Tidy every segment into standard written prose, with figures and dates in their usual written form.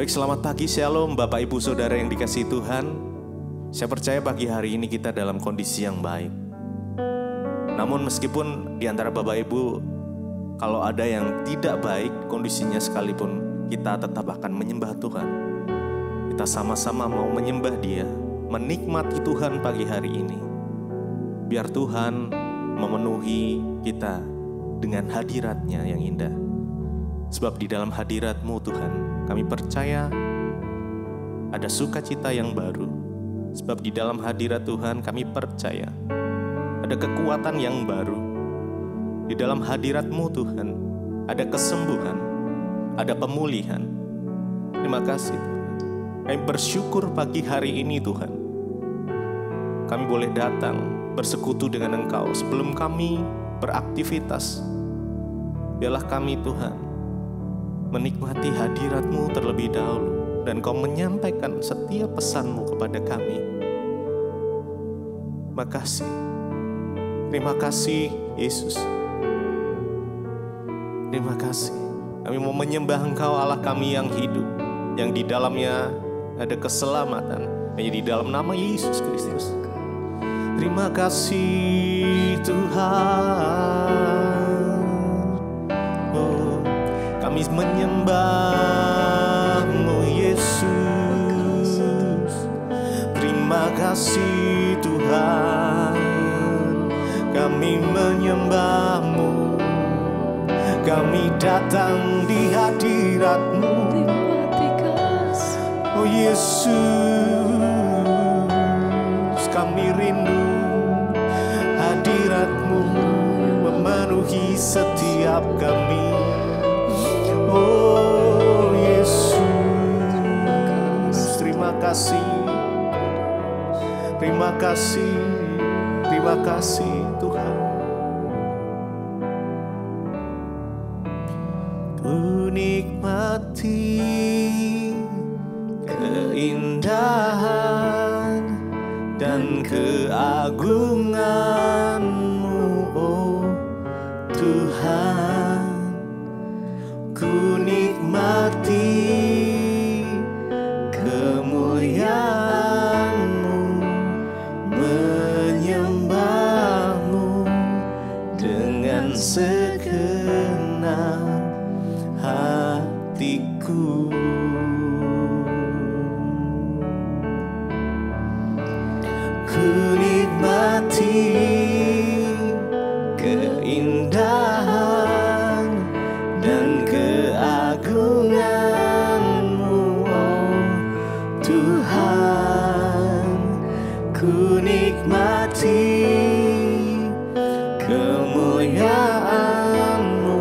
Baik, selamat pagi, shalom Bapak Ibu Saudara yang dikasihi Tuhan. Saya percaya pagi hari ini kita dalam kondisi yang baik. Namun meskipun di antara Bapak Ibu, kalau ada yang tidak baik kondisinya sekalipun, kita tetap akan menyembah Tuhan. Kita sama-sama mau menyembah Dia, menikmati Tuhan pagi hari ini. Biar Tuhan memenuhi kita dengan hadirat-Nya yang indah. Sebab di dalam hadirat-Mu Tuhan, kami percaya ada sukacita yang baru. Sebab di dalam hadirat Tuhan kami percaya ada kekuatan yang baru. Di dalam hadirat-Mu Tuhan ada kesembuhan, ada pemulihan. Terima kasih Tuhan. Kami bersyukur pagi hari ini Tuhan. Kami boleh datang bersekutu dengan Engkau sebelum kami beraktivitas. Biarlah kami Tuhan menikmati hadirat-Mu terlebih dahulu, dan Kau menyampaikan setiap pesan-Mu kepada kami. Makasih. Terima kasih Yesus. Terima kasih. Kami mau menyembah Engkau Allah kami yang hidup, yang di dalamnya ada keselamatan, hanya di dalam nama Yesus Kristus. Terima kasih Tuhan. Kami menyembah-Mu Yesus. Terima kasih Tuhan. Kami menyembah-Mu. Kami datang di hadirat-Mu. Oh Yesus, kami rindu hadirat-Mu memenuhi setiap kami. Oh Yesus, terima kasih, terima kasih, terima kasih Tuhan. Ku nikmati keindahan dan keagungan-Mu, oh Tuhan. Ku nikmati kemuliaan-Mu, menyembah-Mu dengan segenap hatiku. Ku nikmati keindahan dan keagungan-Mu, oh Tuhan. Ku nikmati kemuliaan-Mu,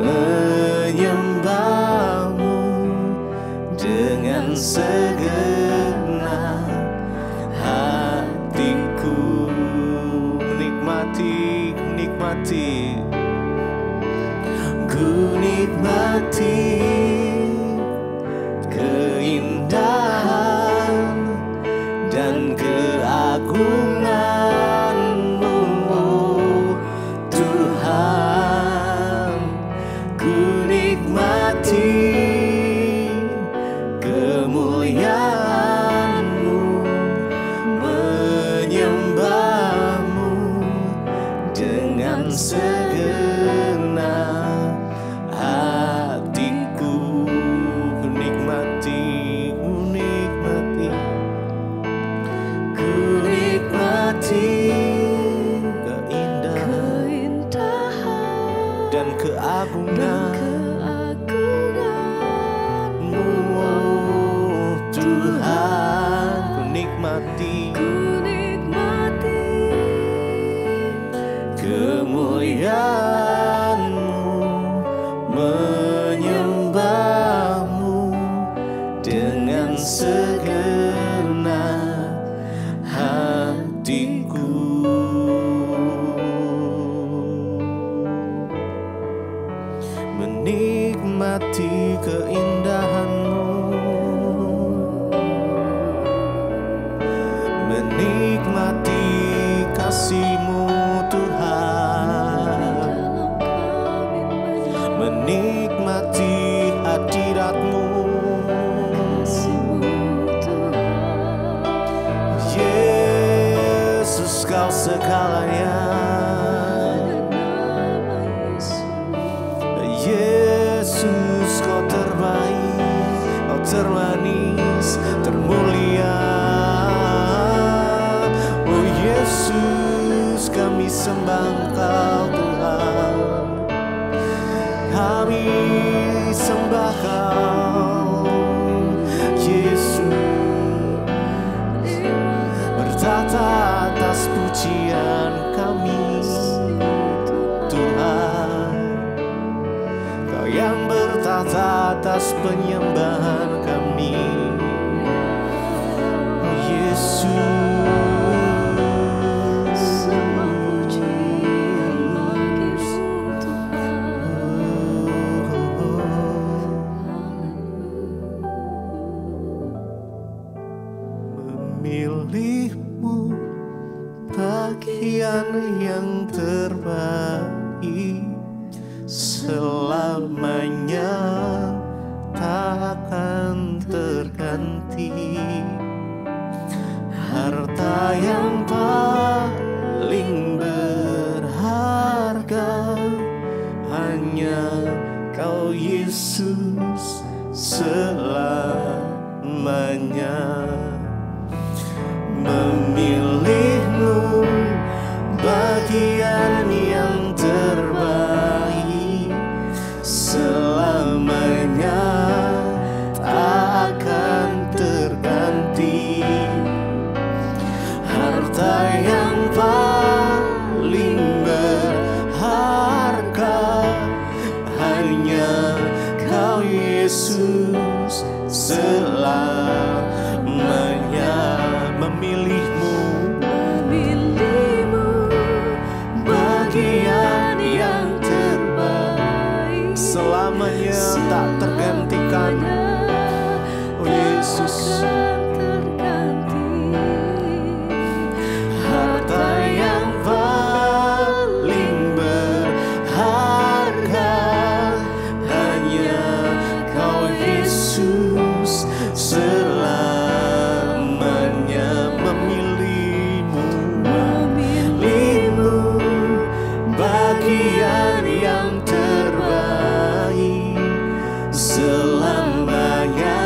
menyembah-Mu dengan segenap hatiku. Nikmati, nikmati. Ku nikmati keindahan dan keagungan-Mu, oh Tuhan. Ku nikmati kemuliaan-Mu, menyembah-Mu dengan segenap hatiku. Ku nikmati, ku nikmati, ku nikmati keindahan dan keagungan-Mu, oh Tuhan. Ku nikmati kemuliaan-Mu, menyembah-Mu dengan segenap hatiku. Menikmati keindahan-Mu, menikmati kasih-Mu Tuhan, menikmati hadirat-Mu, Engkau segalanya. Yesus, Kau terbaik, Kau termanis, termulia. Oh Yesus, kami sembah Engkau Tuhan. Kami sembah Kau Yesus, bertata atas pujian kami Tuhan. Kau yang bertata atas penyembahan kami Yesus. Memilihmu bagian yang terbaik, selamanya takkan terganti. Harta yang paling berharga hanya Kau Yesus selamanya. Memilihmu bagian yang terbaik, selamanya tak akan terganti. Harta yang paling berharga hanya Kau Yesus selamanya. Memilihmu bagian yang terbaik, selamanya tak tergantikan. Oh Yesus, harta yang paling berharga hanya Kau Yesus selamanya. Memilihmu bagian yang terbaik, selamanya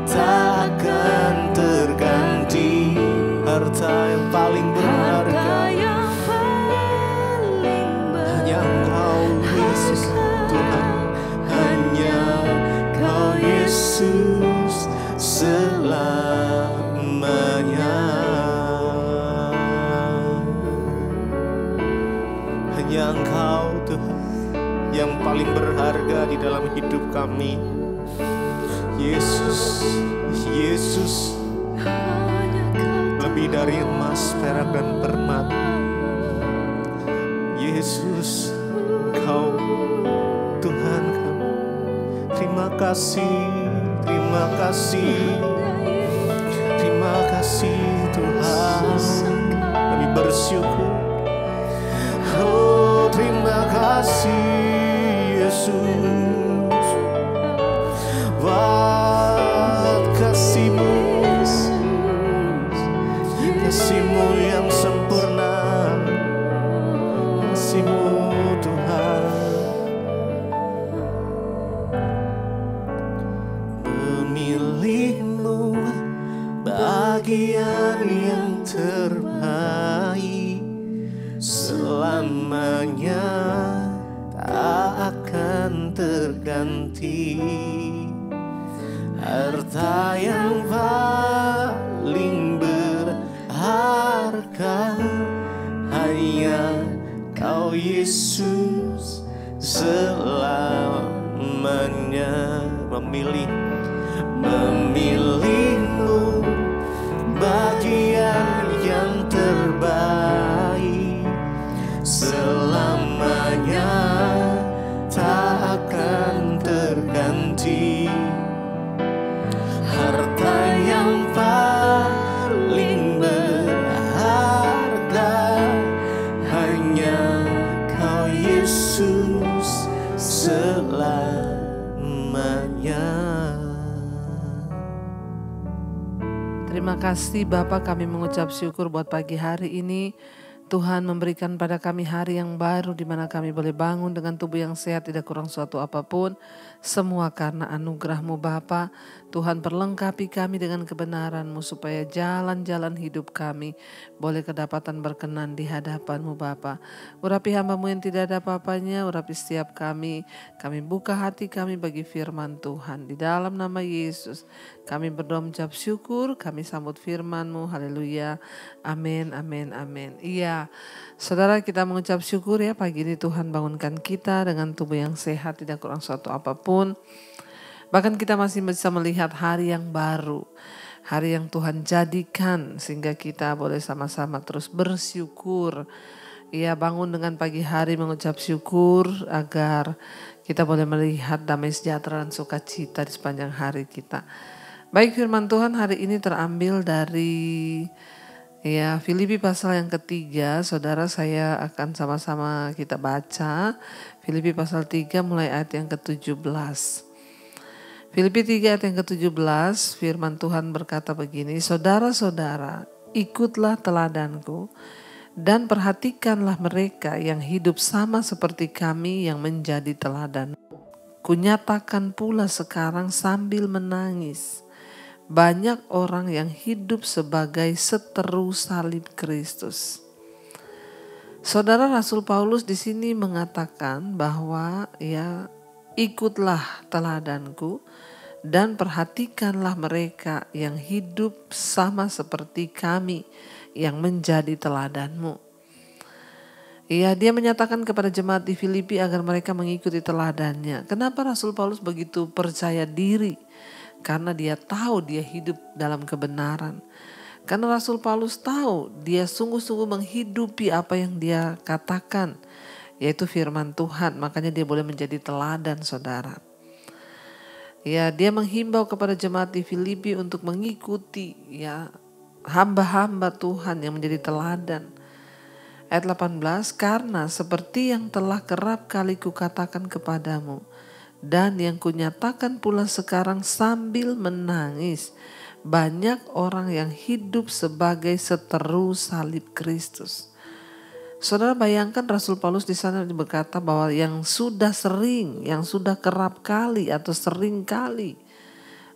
takkan terganti. Harta yang paling berharga hanya Engkau Yesus Tuhan, hanya Kau Yesus selamanya. Hanya Engkau Tuhan yang paling berharga di dalam hidup kami. Yesus, Yesus, lebih dari emas, perak dan permata. Yesus, Engkau Tuhan kami. Terima kasih, terima kasih, terima kasih Tuhan. Kami bersyukur. Oh, terima kasih Yesus, buat kasih-Mu, kasih-Mu yang sempurna, kasih-Mu Tuhan. Memilihmu bagian yang terbaik, selamanya tak akan terganti. Harta yang paling berharga hanya Kau Yesus selamanya. Memilihmu bagian yang terbaik, selamanya tak akan terganti. Harta yang paling berharga hanya Kau Yesus selamanya. Terima Terima kasih Bapa, kami mengucap syukur buat pagi hari ini. Tuhan memberikan pada kami hari yang baru di mana kami boleh bangun dengan tubuh yang sehat, tidak kurang suatu apapun. Semua karena anugerah-Mu Bapa. Tuhan perlengkapi kami dengan kebenaran-Mu supaya jalan-jalan hidup kami boleh kedapatan berkenan di hadapan-Mu Bapa. Urapi hamba-Mu yang tidak ada apa-apanya, urapi setiap kami. Kami buka hati kami bagi firman Tuhan. Di dalam nama Yesus kami berdoa mengucap syukur, kami sambut firman-Mu. Haleluya. Amin, amin, amin. Iya, saudara, kita mengucap syukur ya pagi ini Tuhan bangunkan kita dengan tubuh yang sehat, tidak kurang suatu apapun. Bahkan kita masih bisa melihat hari yang baru, hari yang Tuhan jadikan sehingga kita boleh sama-sama terus bersyukur. Iya, bangun dengan pagi hari mengucap syukur agar kita boleh melihat damai sejahtera dan sukacita di sepanjang hari kita. Baik, firman Tuhan hari ini terambil dari Filipi pasal yang ketiga. Saudara, saya akan sama-sama kita baca Filipi pasal 3 mulai ayat yang ke-17. Filipi 3 ayat yang ke-17, firman Tuhan berkata begini, "Saudara-saudara, ikutlah teladanku dan perhatikanlah mereka yang hidup sama seperti kami yang menjadi teladan. Kunyatakan pula sekarang sambil menangis, banyak orang yang hidup sebagai seteru salib Kristus." Saudara, Rasul Paulus di sini mengatakan bahwa ikutlah teladanku dan perhatikanlah mereka yang hidup sama seperti kami yang menjadi teladanmu. Dia menyatakan kepada jemaat di Filipi agar mereka mengikuti teladannya. Kenapa Rasul Paulus begitu percaya diri? Karena dia tahu dia hidup dalam kebenaran. Karena Rasul Paulus tahu dia sungguh-sungguh menghidupi apa yang dia katakan, yaitu firman Tuhan. Makanya dia boleh menjadi teladan, saudara. Dia menghimbau kepada jemaat di Filipi untuk mengikuti hamba-hamba Tuhan yang menjadi teladan. Ayat 18, "Karena seperti yang telah kerap kali kukatakan kepadamu, dan yang kunyatakan pula sekarang sambil menangis, banyak orang yang hidup sebagai seteru salib Kristus." Saudara, bayangkan Rasul Paulus di sana berkata bahwa yang sudah sering, yang sudah kerap kali atau sering kali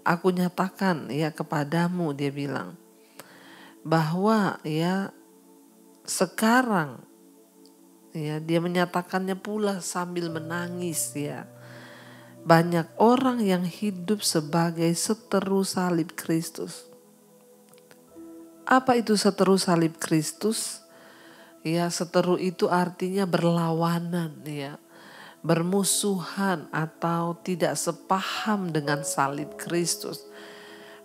aku nyatakan kepadamu, dia bilang bahwa sekarang dia menyatakannya pula sambil menangis banyak orang yang hidup sebagai seteru salib Kristus. Apa itu seteru salib Kristus? Seteru itu artinya berlawanan, bermusuhan atau tidak sepaham dengan salib Kristus.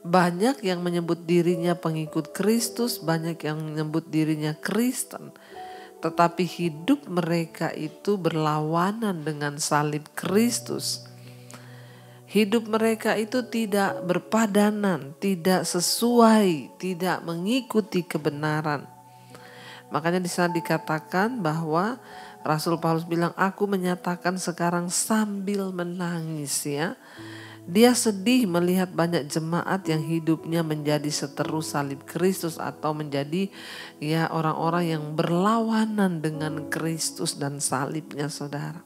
Banyak yang menyebut dirinya pengikut Kristus, banyak yang menyebut dirinya Kristen, tetapi hidup mereka itu berlawanan dengan salib Kristus. Hidup mereka itu tidak berpadanan, tidak sesuai, tidak mengikuti kebenaran. Makanya di sana dikatakan bahwa Rasul Paulus bilang, "Aku menyatakan sekarang sambil menangis." Dia sedih melihat banyak jemaat yang hidupnya menjadi seteru salib Kristus atau menjadi orang-orang yang berlawanan dengan Kristus dan salibnya, saudara.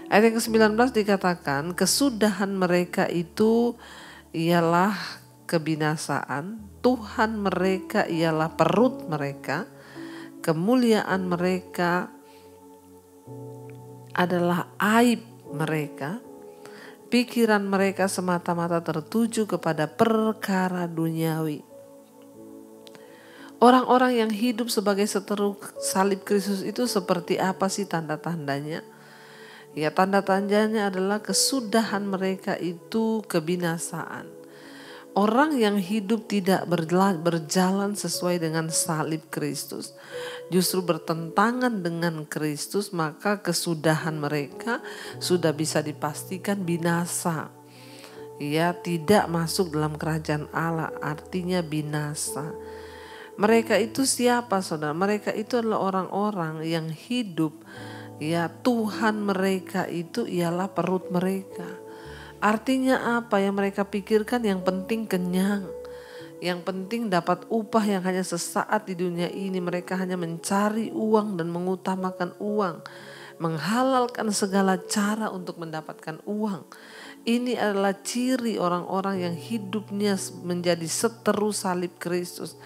Ayat yang ke-19 dikatakan, "Kesudahan mereka itu ialah kebinasaan, Tuhan mereka ialah perut mereka, kemuliaan mereka adalah aib mereka, pikiran mereka semata-mata tertuju kepada perkara duniawi." Orang-orang yang hidup sebagai seteru salib Kristus itu seperti apa sih tanda-tandanya? Tanda-tandanya adalah kesudahan mereka itu kebinasaan. Orang yang hidup tidak berjalan sesuai dengan salib Kristus, justru bertentangan dengan Kristus, maka kesudahan mereka sudah bisa dipastikan binasa. Tidak masuk dalam kerajaan Allah, artinya binasa. Mereka itu siapa, saudara? Mereka itu adalah orang-orang yang hidup, Tuhan mereka itu ialah perut mereka. Artinya apa yang mereka pikirkan? Yang penting kenyang. Yang penting dapat upah yang hanya sesaat di dunia ini. Mereka hanya mencari uang dan mengutamakan uang. Menghalalkan segala cara untuk mendapatkan uang. Ini adalah ciri orang-orang yang hidupnya menjadi seteru salib Kristus.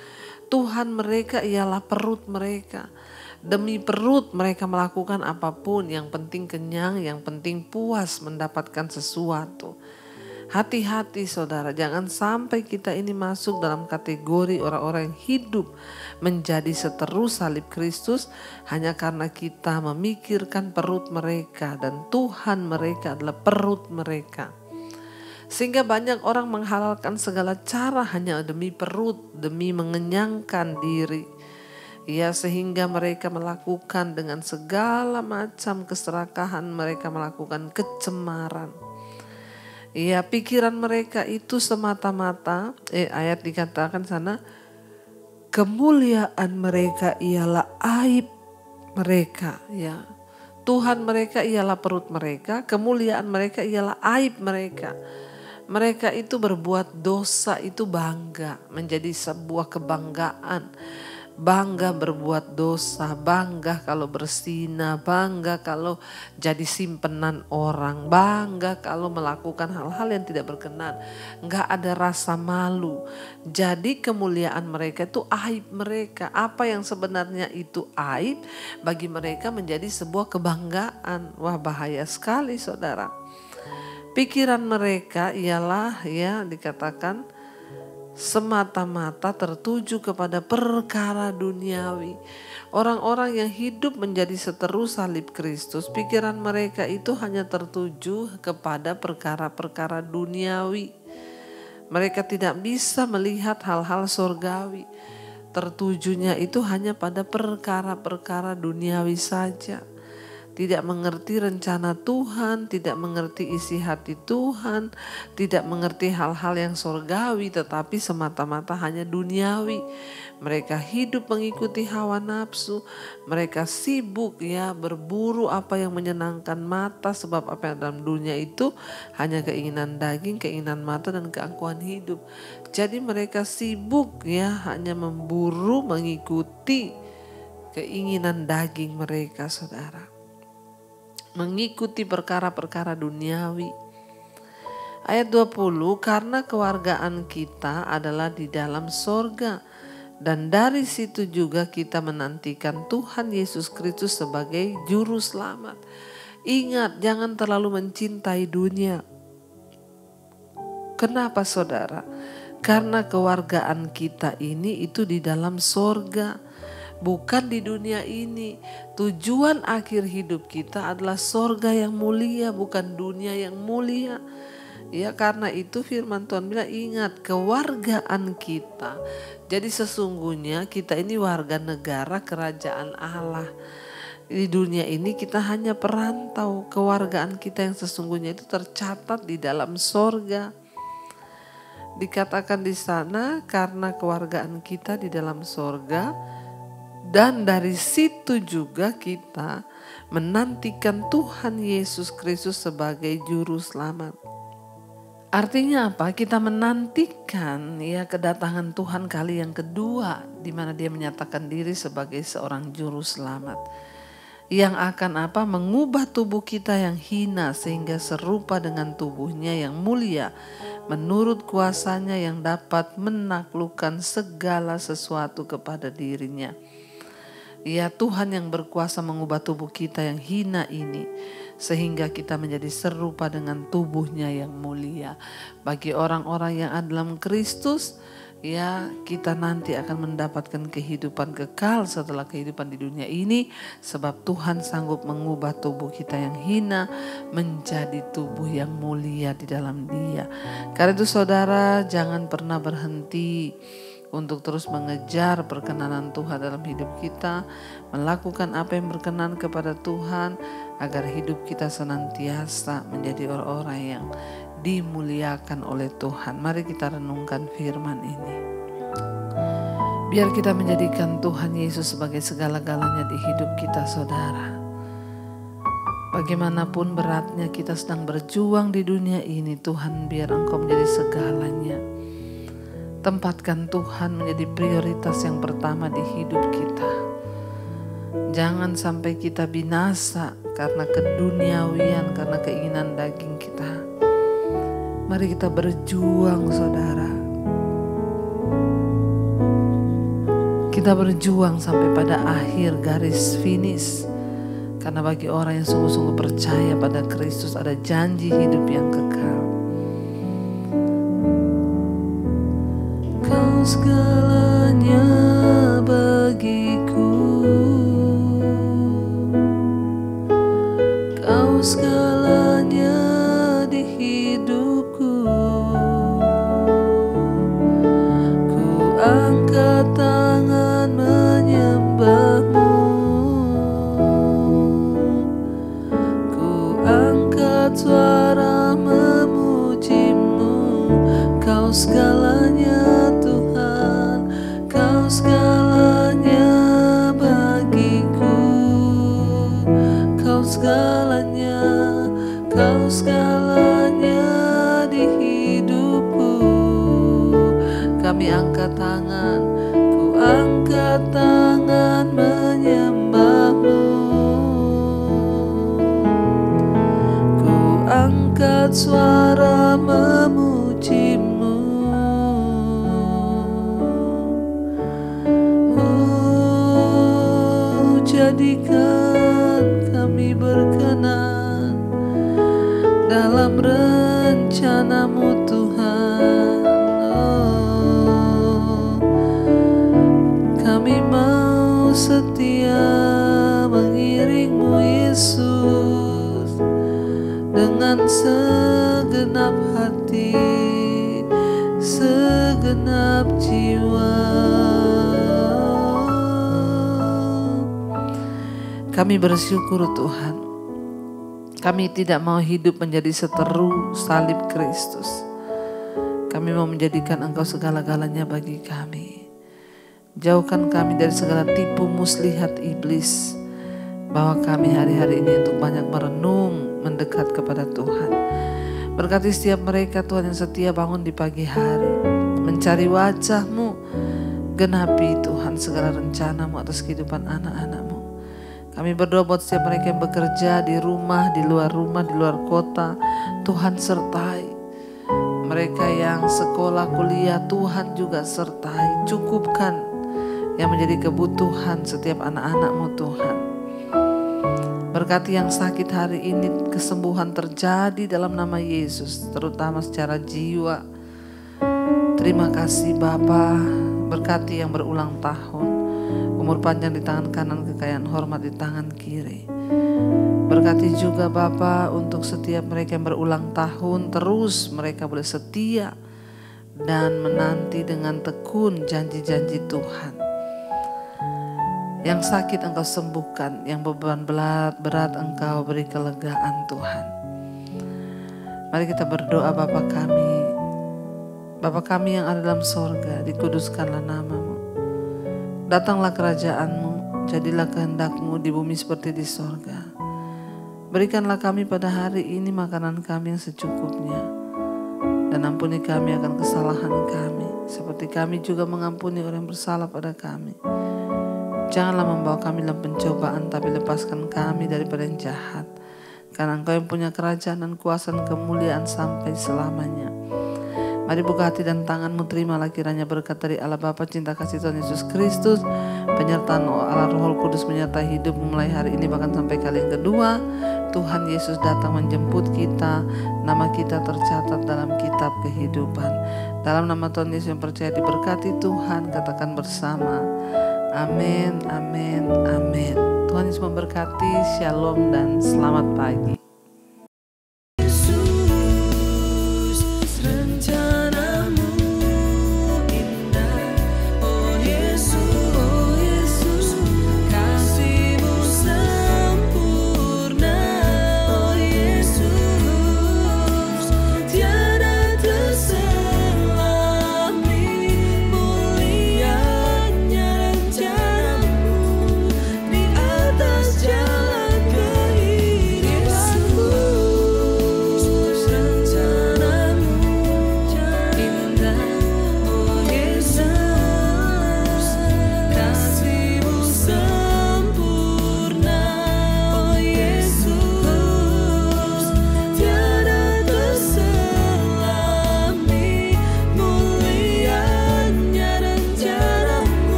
Tuhan mereka ialah perut mereka. Demi perut mereka melakukan apapun. Yang penting kenyang, yang penting puas mendapatkan sesuatu. Hati-hati saudara, jangan sampai kita ini masuk dalam kategori orang-orang yang hidup menjadi seteru salib Kristus hanya karena kita memikirkan perut mereka dan Tuhan mereka adalah perut mereka. Sehingga banyak orang menghalalkan segala cara hanya demi perut, demi mengenyangkan diri. Ya, sehingga mereka melakukan dengan segala macam keserakahan, mereka melakukan kecemaran. Ya, pikiran mereka itu semata-mata, ayat dikatakan sana, kemuliaan mereka ialah aib mereka. Ya, Tuhan mereka ialah perut mereka, kemuliaan mereka ialah aib mereka. Mereka itu berbuat dosa itu bangga, menjadi sebuah kebanggaan. Bangga berbuat dosa, bangga kalau berzina, bangga kalau jadi simpenan orang, bangga kalau melakukan hal-hal yang tidak berkenan. Enggak ada rasa malu. Jadi kemuliaan mereka itu aib mereka. Apa yang sebenarnya itu aib bagi mereka menjadi sebuah kebanggaan. Wah, bahaya sekali saudara. Pikiran mereka ialah ya dikatakan semata-mata tertuju kepada perkara duniawi. Orang-orang yang hidup menjadi seteru salib Kristus, pikiran mereka itu hanya tertuju kepada perkara-perkara duniawi. Mereka tidak bisa melihat hal-hal surgawi. Tertujunya itu hanya pada perkara-perkara duniawi saja. Tidak mengerti rencana Tuhan, tidak mengerti isi hati Tuhan, tidak mengerti hal-hal yang surgawi, tetapi semata-mata hanya duniawi. Mereka hidup mengikuti hawa nafsu, mereka sibuk ya berburu apa yang menyenangkan mata, sebab apa yang dalam dunia itu hanya keinginan daging, keinginan mata dan keangkuhan hidup. Jadi mereka sibuk ya hanya memburu, mengikuti keinginan daging mereka, saudara. Mengikuti perkara-perkara duniawi. Ayat 20, karena kewargaan kita adalah di dalam sorga, dan dari situ juga kita menantikan Tuhan Yesus Kristus sebagai juru selamat. Ingat, jangan terlalu mencintai dunia. Kenapa saudara? Karena kewargaan kita ini itu di dalam sorga, bukan di dunia ini. Tujuan akhir hidup kita adalah sorga yang mulia, bukan dunia yang mulia. Ya, karena itu firman Tuhan bilang, ingat kewargaan kita. Jadi sesungguhnya kita ini warga negara kerajaan Allah. Di dunia ini kita hanya perantau. Kewargaan kita yang sesungguhnya itu tercatat di dalam sorga. Dikatakan di sana karena kewargaan kita di dalam sorga, dan dari situ juga kita menantikan Tuhan Yesus Kristus sebagai juru selamat. Artinya apa? Kita menantikan ya kedatangan Tuhan kali yang kedua, di mana Dia menyatakan diri sebagai seorang juru selamat yang akan apa? Mengubah tubuh kita yang hina sehingga serupa dengan tubuhnya yang mulia, menurut kuasanya yang dapat menaklukkan segala sesuatu kepada dirinya. Ya, Tuhan yang berkuasa mengubah tubuh kita yang hina ini sehingga kita menjadi serupa dengan tubuhnya yang mulia. Bagi orang-orang yang ada dalam Kristus, ya kita nanti akan mendapatkan kehidupan kekal setelah kehidupan di dunia ini, sebab Tuhan sanggup mengubah tubuh kita yang hina menjadi tubuh yang mulia di dalam Dia. Karena itu saudara, jangan pernah berhenti untuk terus mengejar perkenanan Tuhan dalam hidup kita, melakukan apa yang berkenan kepada Tuhan, agar hidup kita senantiasa menjadi orang-orang yang dimuliakan oleh Tuhan. Mari kita renungkan firman ini. Biar kita menjadikan Tuhan Yesus sebagai segala-galanya di hidup kita, saudara. Bagaimanapun beratnya kita sedang berjuang di dunia ini, Tuhan biar Engkau menjadi segalanya. Tempatkan Tuhan menjadi prioritas yang pertama di hidup kita. Jangan sampai kita binasa karena keduniawian, karena keinginan daging kita. Mari kita berjuang, saudara. Kita berjuang sampai pada akhir garis finish. Karena bagi orang yang sungguh-sungguh percaya pada Kristus ada janji hidup yang kekal. Kau segalanya bagiku, Kau segalanya di hidupku. Ku angkat tangan menyembah-Mu, ku angkat suara memuji-Mu. Kau segalanya Tuhan, Kau segalanya bagiku. Kau segalanya, Kau segalanya di hidupku. Kami angkat tangan, ku angkat tangan menyembah-Mu, ku angkat suara memuji-Mu. Jadikan kami berkenan dalam rencana-Mu Tuhan. Kami mau setia mengiring-Mu Yesus dengan segenap hati, segenap jiwa. Kami bersyukur Tuhan, kami tidak mau hidup menjadi seteru salib Kristus. Kami mau menjadikan Engkau segala-galanya bagi kami. Jauhkan kami dari segala tipu muslihat iblis. Bawa kami hari-hari ini untuk banyak merenung, mendekat kepada Tuhan. Berkati setiap mereka Tuhan yang setia bangun di pagi hari, mencari wajah-Mu. Genapi Tuhan segala rencana-Mu atas kehidupan anak-anak-Mu. Kami berdoa buat setiap mereka yang bekerja di rumah, di luar kota. Tuhan sertai. Mereka yang sekolah, kuliah, Tuhan juga sertai. Cukupkan yang menjadi kebutuhan setiap anak-anak-Mu Tuhan. Berkati yang sakit hari ini, kesembuhan terjadi dalam nama Yesus, terutama secara jiwa. Terima kasih Bapa, berkati yang berulang tahun. Umur panjang di tangan kanan, kekayaan hormat di tangan kiri. Berkati juga Bapa untuk setiap mereka yang berulang tahun, terus mereka boleh setia dan menanti dengan tekun janji-janji Tuhan. Yang sakit Engkau sembuhkan, yang beban berat Engkau beri kelegaan Tuhan. Mari kita berdoa. Bapa kami yang ada dalam sorga, dikuduskanlah nama-Mu. Datanglah kerajaan-Mu, jadilah kehendak-Mu di bumi seperti di sorga. Berikanlah kami pada hari ini makanan kami yang secukupnya. Dan ampuni kami akan kesalahan kami, seperti kami juga mengampuni orang yang bersalah pada kami. Janganlah membawa kami dalam pencobaan, tapi lepaskan kami daripada yang jahat. Karena Engkau yang punya kerajaan dan kuasa dan kemuliaan sampai selamanya. Mari buka hati dan tangan-Mu, terimalah kiranya berkat dari Allah Bapa, cinta kasih Tuhan Yesus Kristus, penyertaan Allah Roh Kudus menyertai hidup mulai hari ini bahkan sampai kali yang kedua. Tuhan Yesus datang menjemput kita, nama kita tercatat dalam kitab kehidupan. Dalam nama Tuhan Yesus yang percaya diberkati Tuhan, katakan bersama, amin, amin, amin. Tuhan Yesus memberkati, shalom dan selamat pagi.